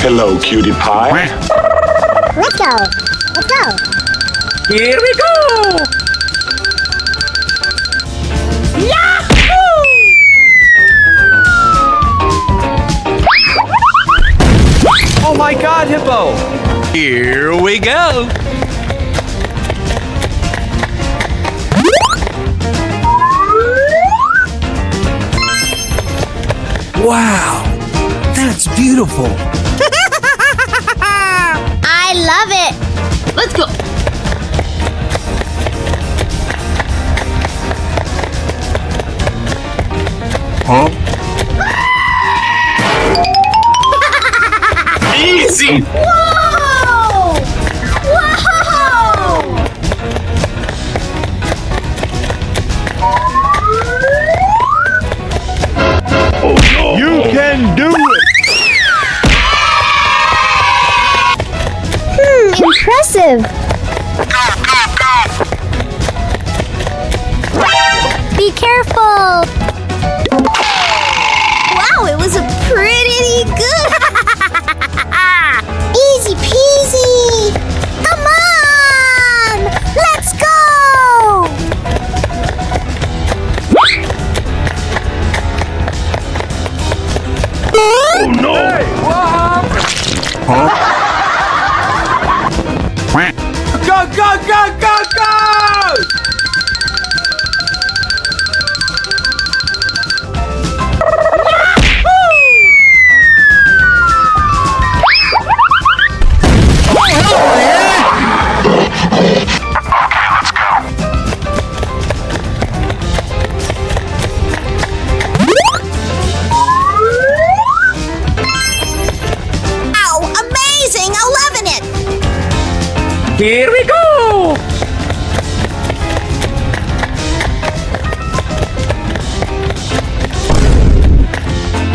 Hello, cutie pie. Let's go. Let's go. Here we go! Yahoo! Oh my God, Hippo! Here we go! Wow! That's beautiful! I love it. Let's go. Huh? Easy! Whoa! Whoa! Oh no! You can do it! Impressive. Be careful. Wow, it was a pretty good. Easy peasy. Come on. Let's go. Oh no! Huh? Go, go, go, go, go! Wow, amazing. I'm loving it. Here we go!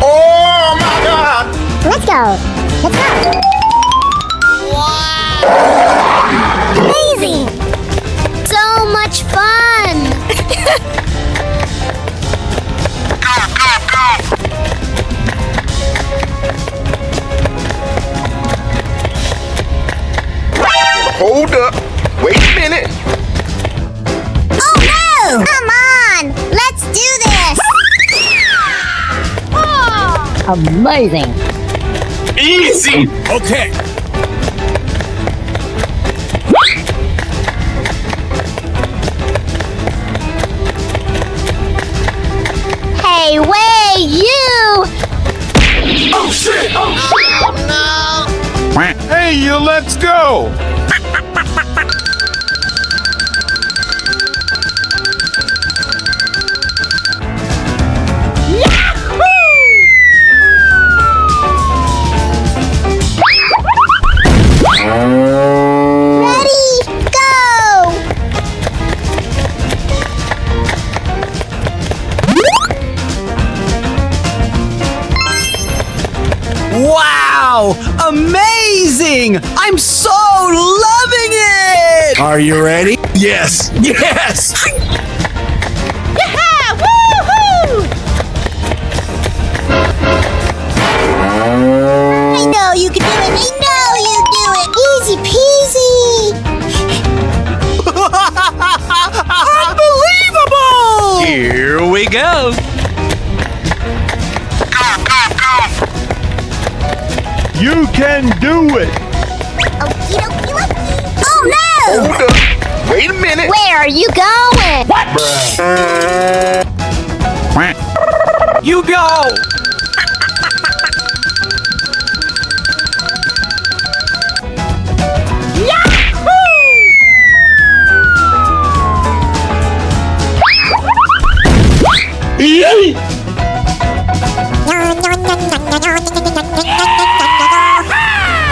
Oh my God! Let's go. Let's go. Wow. Amazing. So much fun. Hold up! Wait a minute! Oh no! Come on. Let's do this. Amazing. Easy! Okay. Hey, wait, you! Oh shit! Oh shit! Hey, you, let's go! Ready, go! Wow! Amazing! I'm so loving it! Are you ready? Yes! Yes! Yeah! Woohoo! I know you can do it. I know you do it. Easy peasy. Unbelievable! Here we go! You can do it! Okie dokie dokie. Oh no! Hold up! Wait a minute! Where are you going? You go! Yay!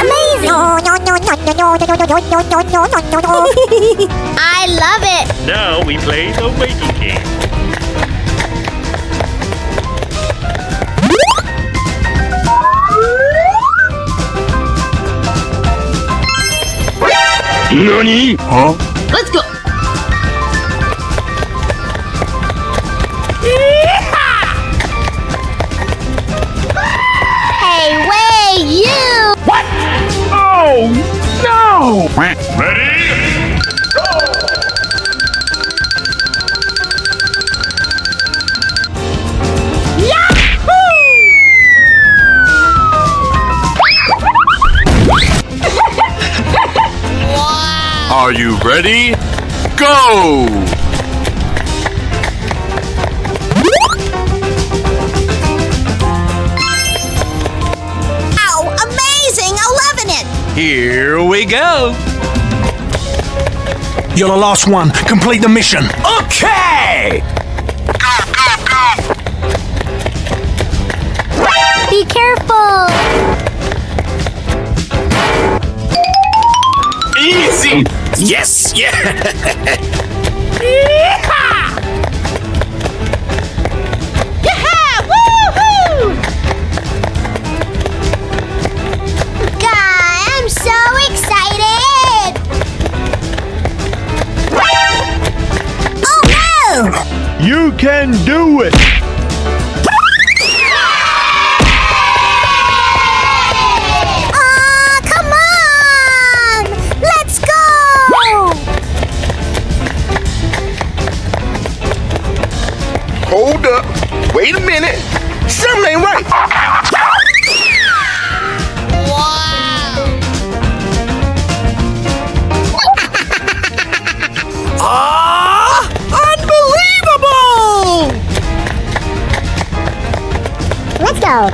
Amazing! I love it. Now we play the waiting game. Nani? Huh? Let's go. Hey, wait, you! Are you ready? Go! Wow, amazing! I'm loving it! Here we go. You're the last one. Complete the mission. Okay! Be careful! Easy! Yes! Yeah! Woohoo! God, I'm so excited! Oh no! You can do it. Aw, come on! Let's go! Hold up. Wait a minute. Something ain't right. Unbelievable! Let's go.